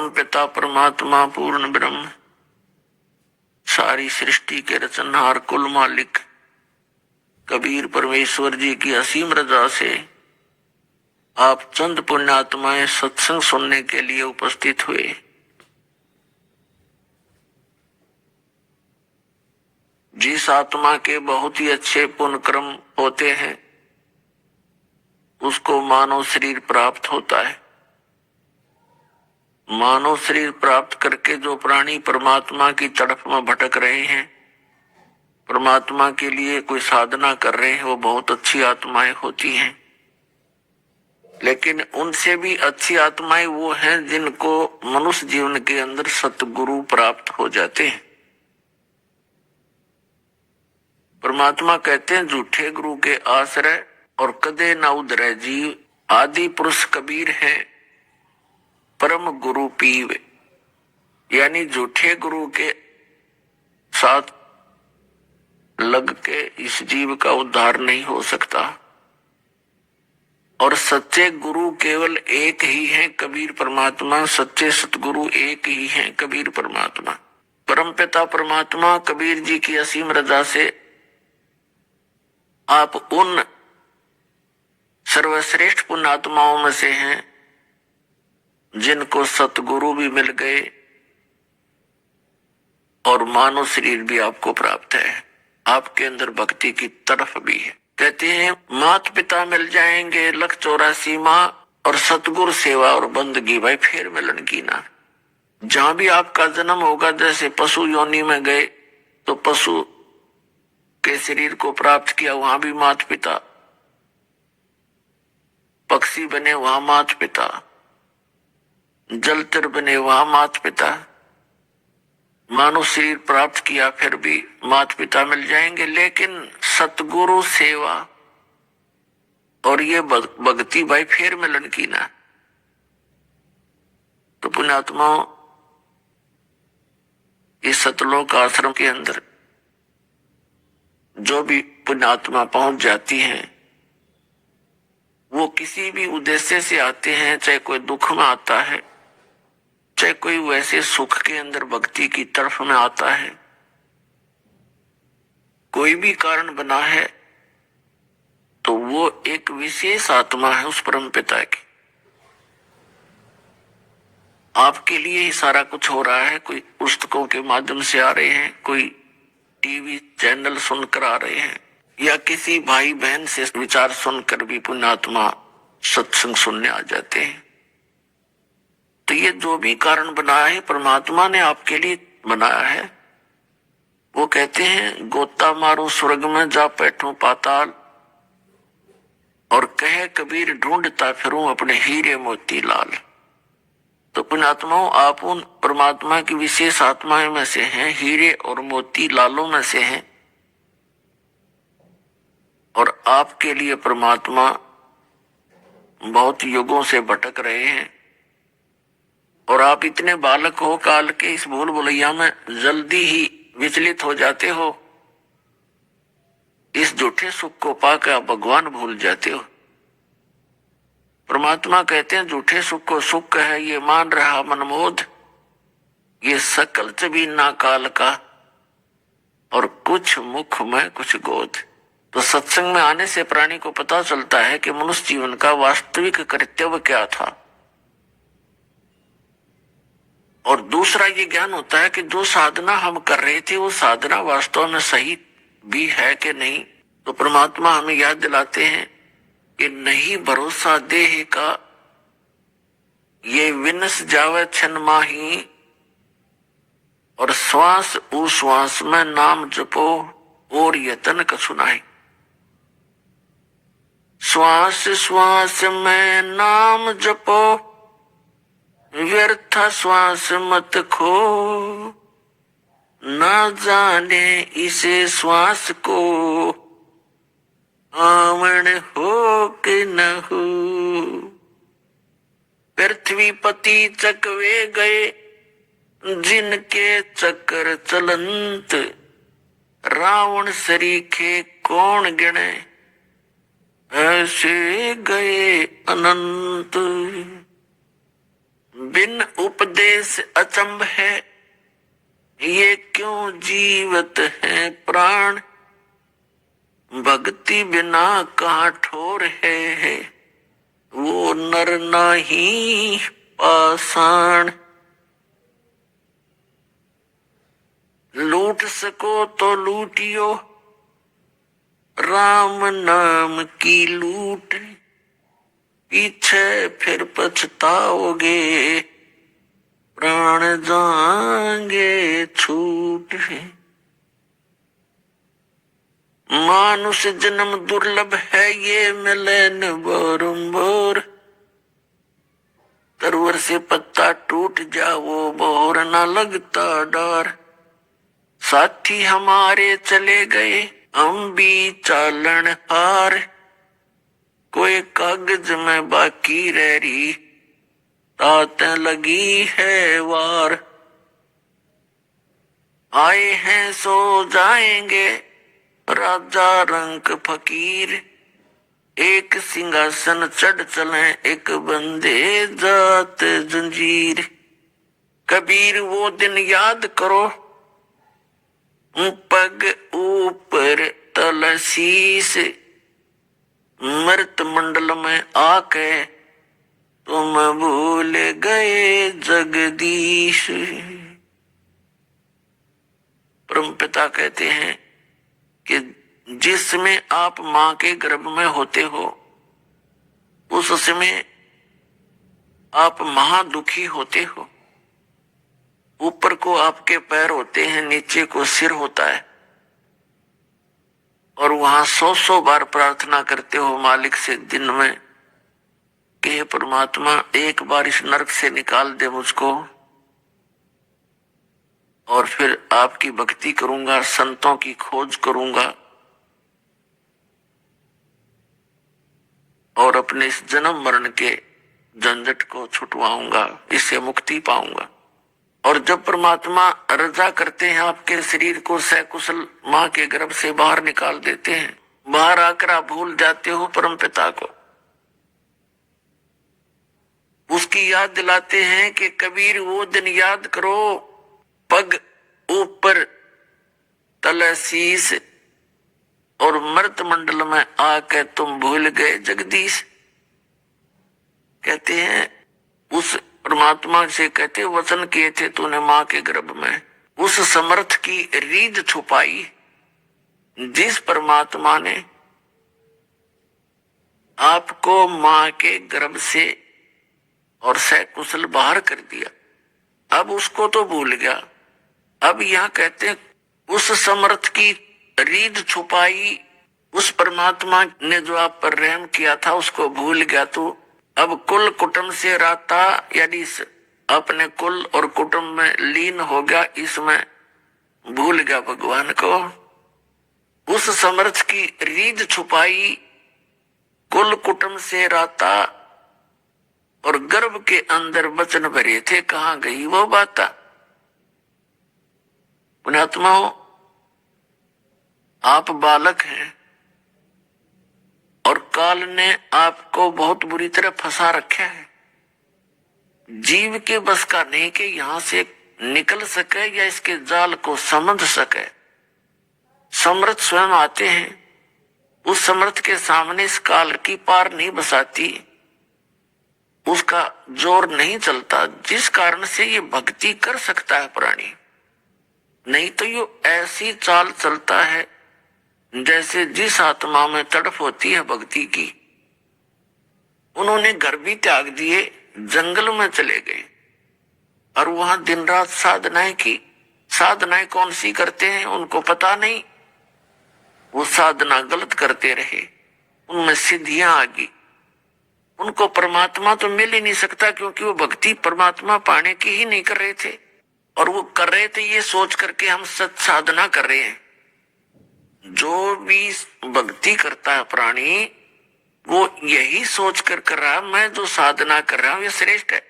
परम पिता परमात्मा पूर्ण ब्रह्म, सारी सृष्टि के रचनहार कुल मालिक कबीर परमेश्वर जी की असीम रजा से आप चंद पुण्यात्माएं सत्संग सुनने के लिए उपस्थित हुए। जिस आत्मा के बहुत ही अच्छे पुण्य कर्म होते हैं उसको मानव शरीर प्राप्त होता है। मानव शरीर प्राप्त करके जो प्राणी परमात्मा की तरफ में भटक रहे हैं, परमात्मा के लिए कोई साधना कर रहे हैं, वो बहुत अच्छी आत्माएं होती हैं। लेकिन उनसे भी अच्छी आत्माएं वो हैं जिनको मनुष्य जीवन के अंदर सतगुरु प्राप्त हो जाते हैं। परमात्मा कहते हैं झूठे गुरु के आश्रय और कदे न उधरे जीव, आदि पुरुष कबीर है परम गुरु पीव। यानी झूठे गुरु के साथ लग के इस जीव का उद्धार नहीं हो सकता, और सच्चे गुरु केवल एक ही हैं, कबीर परमात्मा। सच्चे सतगुरु एक ही हैं, कबीर परमात्मा। परमपिता परमात्मा कबीर जी की असीम रजा से आप उन सर्वश्रेष्ठ पुण्यात्माओं में से हैं जिनको सतगुरु भी मिल गए और मानव शरीर भी आपको प्राप्त है। आपके अंदर भक्ति की तरफ भी है। कहते हैं माता पिता मिल जाएंगे लख 84 माँ, और सतगुरु सेवा और बंदगी भाई फिर मिलन की ना। जहां भी आपका जन्म होगा, जैसे पशु योनि में गए तो पशु के शरीर को प्राप्त किया, वहां भी माता पिता। पक्षी बने वहां माता पिता, जलचर बने वहां माता पिता। मानव शरीर प्राप्त किया फिर भी माता पिता मिल जाएंगे। लेकिन सतगुरु सेवा और ये भक्ति भाई फिर मिलन की ना। तो पुण्यात्माओं, इस सतलोक आश्रम के अंदर जो भी पुण्यात्मा पहुंच जाती हैं, वो किसी भी उद्देश्य से आते हैं, चाहे कोई दुख में आता है, चाहे कोई वैसे सुख के अंदर भक्ति की तरफ में आता है, कोई भी कारण बना है, तो वो एक विशेष आत्मा है उस परम पिता की। आपके लिए ही सारा कुछ हो रहा है। कोई पुस्तकों के माध्यम से आ रहे हैं, कोई टीवी चैनल सुनकर आ रहे हैं, या किसी भाई बहन से विचार सुनकर भी पुण्यात्मा सत्संग सुनने आ जाते हैं। तो ये जो भी कारण बनाया है परमात्मा ने आपके लिए बनाया है। वो कहते हैं गोता मारो स्वर्ग में जा बैठूं पाताल, और कहे कबीर ढूंढता फिरूं अपने हीरे मोती लाल। तो पुण्यात्माओं, आप उन परमात्मा की विशेष आत्माएं में से हैं, हीरे और मोती लालों में से हैं, और आपके लिए परमात्मा बहुत युगों से भटक रहे हैं, और आप इतने बालक हो काल के इस भूल भुलैया में जल्दी ही विचलित हो जाते हो। इस झूठे सुख को पाकर आप भगवान भूल जाते हो। परमात्मा कहते हैं झूठे सुख को सुख है ये मान रहा मनमोद, ये सकल चबीना काल का, और कुछ मुख में कुछ गोद। तो सत्संग में आने से प्राणी को पता चलता है कि मनुष्य जीवन का वास्तविक कर्तव्य क्या था। और दूसरा ये ज्ञान होता है कि जो साधना हम कर रहे थे वो साधना वास्तव में सही भी है कि नहीं। तो परमात्मा हमें याद दिलाते हैं कि नहीं भरोसा देह का, ये विनस जावे छन माही, और श्वास उश्वास में नाम जपो और यतन कछु नाही। श्वास श्वास में नाम जपो, व्यर्थ श्वास मत खो, ना जाने इसे श्वास को आमण हो कि न हो। पृथ्वी पति चकवे गए जिनके चक्कर चलंत, रावण सरीखे कौन गिने ऐसे गए अनंत। बिन उपदेश अचंभ है, ये क्यों जीवत है प्राण। भक्ति बिना कहाँ ठोर है, वो नर नाही पाषाण। लूट सको तो लूटियो, राम नाम की लूट। पीछे फिर पछताओगे, प्राण जाएंगे छूट। मानुष जन्म दुर्लभ है, ये मिले न बारंबार। तरवर से पत्ता टूट जाओ, बोर न लगता डर। साथी हमारे चले गए, हम भी चालन हार। कोई कागज में बाकी रह रही, ताते लगी है वार। आए हैं सो जाएंगे, राजा रंक फकीर। एक सिंहासन चढ़ चले, एक बंदे जात जंजीर। कबीर वो दिन याद करो, पग ऊपर तलसीस। मृत मंडल में आके तुम भूल गए जगदीश। परमपिता कहते हैं कि जिसमें आप मां के गर्भ में होते हो, उस समय आप महादुखी होते हो। ऊपर को आपके पैर होते हैं, नीचे को सिर होता है, और वहां 100 बार प्रार्थना करते हो मालिक से दिन में कि हे परमात्मा, एक बार इस नरक से निकाल दे मुझको, और फिर आपकी भक्ति करूंगा, संतों की खोज करूंगा, और अपने इस जन्म मरण के झंझट को छुटवाऊंगा, इससे मुक्ति पाऊंगा। और जब परमात्मा रजा करते हैं, आपके शरीर को सकुशल मां के गर्भ से बाहर निकाल देते हैं, बाहर आकर आप भूल जाते हो परमपिता को। उसकी याद दिलाते हैं कि कबीर वो दिन याद करो, पग ऊपर तलसीस, और मृत मंडल में आके तुम भूल गए जगदीश। कहते हैं उस परमात्मा से, कहते वचन किए थे तूने मां के गर्भ में, उस समर्थ की रीझ छुपाई जिस परमात्मा ने आपको मां के गर्भ से और सकुशल बाहर कर दिया। अब उसको तो भूल गया। अब यहां कहते हैं उस समर्थ की रीझ छुपाई, उस परमात्मा ने जो आप पर रहम किया था उसको भूल गया। तो अब कुल कुटुंब से राता, यानी अपने कुल और कुटुंब में लीन हो गया, इसमें भूल गया भगवान को। उस समर्थ की रीझ छुपाई, कुल कुटुंब से राता, और गर्भ के अंदर वचन भरे थे, कहां गई वो बाता। पुण्यात्माओं, आप बालक हैं और काल ने आपको बहुत बुरी तरह फंसा रखा है। जीव के बस का नहीं कि यहां से निकल सके या इसके जाल को समझ सके। समर्थ स्वयं आते हैं, उस समर्थ के सामने इस काल की पार नहीं बसाती, उसका जोर नहीं चलता, जिस कारण से ये भक्ति कर सकता है प्राणी। नहीं तो ये ऐसी चाल चलता है जैसे जिस आत्मा में तड़प होती है भक्ति की। उन्होंने घर भी त्याग दिए, जंगल में चले गए और वहां दिन रात साधनाएं की। साधनाएं कौन सी करते हैं उनको पता नहीं, वो साधना गलत करते रहे, उनमें सिद्धियां आ गई। उनको परमात्मा तो मिल ही नहीं सकता, क्योंकि वो भक्ति परमात्मा पाने की ही नहीं कर रहे थे। और वो कर रहे थे ये सोच करके हम सत साधना कर रहे हैं। जो भी भक्ति करता है प्राणी, वो यही सोच कर रहा है मैं जो साधना कर रहा हूं ये श्रेष्ठ है।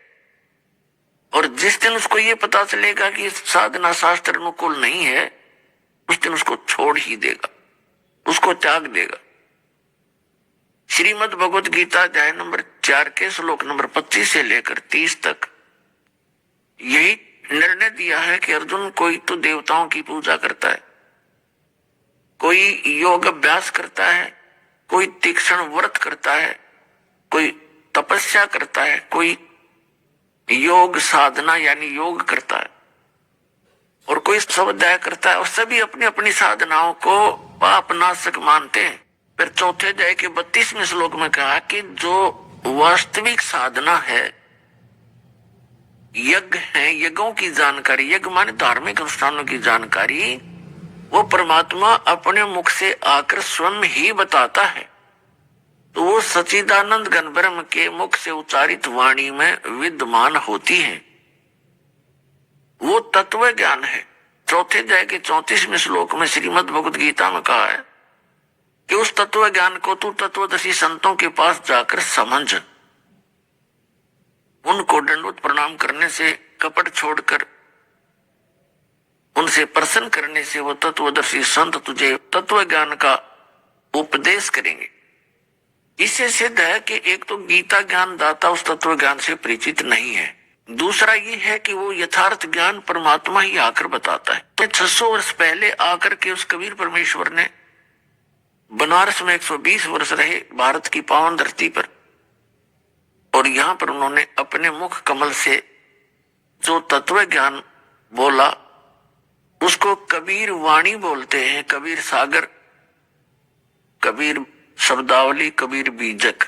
और जिस दिन उसको ये पता चलेगा कि साधना शास्त्र अनुकूल नहीं है, उस दिन उसको छोड़ ही देगा, उसको त्याग देगा। श्रीमद् भगवत गीता अध्याय नंबर 4 के श्लोक नंबर 25 से लेकर 30 तक निर्णय दिया है कि अर्जुन, कोई तो देवताओं की पूजा करता है, कोई योग अभ्यास करता है, कोई तीक्ष्ण व्रत करता है, कोई तपस्या करता है, कोई योग साधना यानी योग करता है, और कोई स्वाध्याय करता है, और सभी अपनी अपनी साधनाओं को पापनाशक मानते हैं। फिर चौथे अध्याय के 32वें श्लोक में कहा कि जो वास्तविक साधना है, यज्ञ है, यज्ञों की जानकारी, यज्ञ माने धार्मिक अनुष्ठानों की जानकारी, वो परमात्मा अपने मुख से आकर स्वयं ही बताता है। तो वो सच्चिदानंद घन ब्रह्म के मुख से उच्चारित वाणी में विद्यमान होती है, वो तत्व ज्ञान है। चौथे अध्याय के 34वें श्लोक में श्रीमद् भगवद गीता में कहा है कि उस तत्व ज्ञान को तू तत्वदर्शी संतों के पास जाकर समझ, उनको दंडवत प्रणाम करने से, कपट छोड़कर उनसे प्रसन्न करने से वो तत्वदर्शी संत तुझे तत्व ज्ञान का उपदेश करेंगे। इससे सिद्ध है कि एक तो गीता ज्ञान दाता उस तत्व ज्ञान से परिचित नहीं है, दूसरा ये है कि वो यथार्थ ज्ञान परमात्मा ही आकर बताता है। तो 600 वर्ष पहले आकर के उस कबीर परमेश्वर ने बनारस में 120 वर्ष रहे, भारत की पावन धरती पर, और यहां पर उन्होंने अपने मुख कमल से जो तत्व ज्ञान बोला उसको कबीर वाणी बोलते हैं, कबीर सागर, कबीर शब्दावली, कबीर बीजक।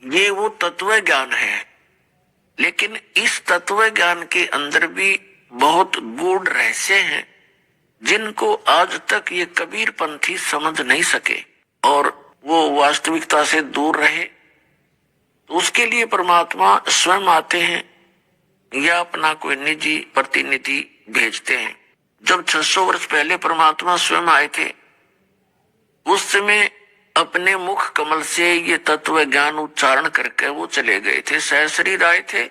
ये वो तत्व ज्ञान है, लेकिन इस तत्व ज्ञान के अंदर भी बहुत गूढ़ रहस्य हैं जिनको आज तक ये कबीर पंथी समझ नहीं सके और वो वास्तविकता से दूर रहे। तो उसके लिए परमात्मा स्वयं आते हैं या अपना कोई निजी प्रतिनिधि भेजते हैं। जब 600 वर्ष पहले परमात्मा स्वयं आए थे, उस समय अपने मुख कमल से ये तत्व ज्ञान उच्चारण करके वो चले गए थे। सहशरीर आए थे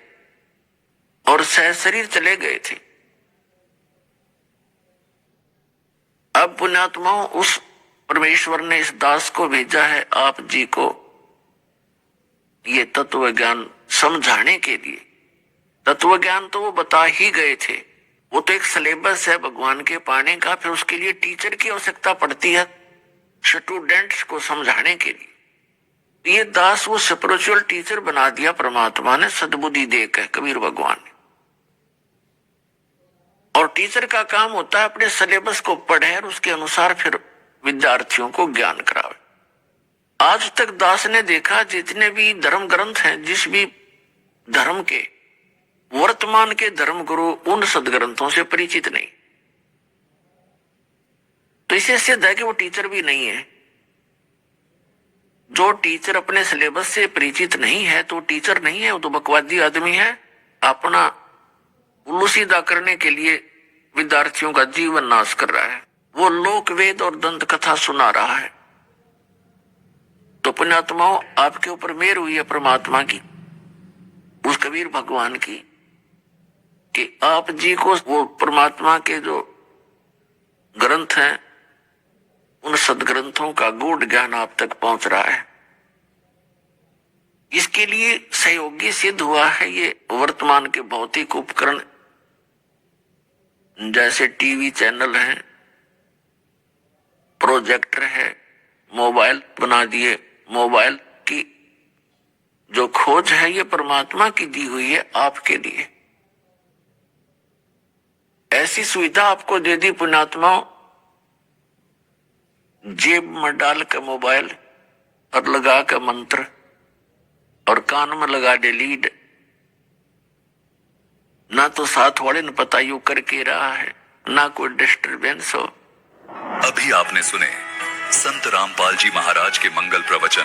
और सहशरीर चले गए थे। अब पुण्यात्माओं, उस परमेश्वर ने इस दास को भेजा है आप जी को ये तत्व ज्ञान समझाने के लिए। तत्व ज्ञान तो वो बता ही गए थे, वो तो एक सिलेबस है भगवान के पाने का, फिर उसके लिए टीचर की आवश्यकता पड़ती है स्टूडेंट्स को समझाने के लिए। ये दास वो स्पिरिचुअल टीचर बना दिया परमात्मा ने, सद्बुद्धि देकर कबीर भगवान ने। और टीचर का काम होता है अपने सिलेबस को पढ़े और उसके अनुसार फिर विद्यार्थियों को ज्ञान करावे। आज तक दास ने देखा जितने भी धर्म ग्रंथ हैं, जिस भी धर्म के, वर्तमान के धर्म गुरु उन सदग्रंथों से परिचित नहीं। तो इससे सिद्ध है कि वो टीचर भी नहीं है। जो टीचर अपने सिलेबस से परिचित नहीं है तो टीचर नहीं है, वो तो बकवादी आदमी है, अपना उल्लू सीधा करने के लिए विद्यार्थियों का जीवन नाश कर रहा है। वो लोक वेद और दंत कथा सुना रहा है। तो पुण्यात्माओं, आपके ऊपर मेहर हुई है परमात्मा की, उस कबीर भगवान की, कि आप जी को वो परमात्मा के जो ग्रंथ हैं उन सदग्रंथों का गूढ़ ज्ञान आप तक पहुंच रहा है। इसके लिए सहयोगी सिद्ध हुआ है ये वर्तमान के भौतिक उपकरण, जैसे टीवी चैनल हैं, प्रोजेक्टर है, मोबाइल बना दिए। मोबाइल की जो खोज है ये परमात्मा की दी हुई है आपके लिए। ऐसी सुविधा आपको दे दी पुण्यात्माओं, जेब में डाल के मोबाइल और लगा के मंत्र और कान में लगा दे लीड, ना तो साथ वाले ने पता यू करके रहा है, ना कोई डिस्टरबेंस हो। अभी आपने सुने संत रामपाल जी महाराज के मंगल प्रवचन।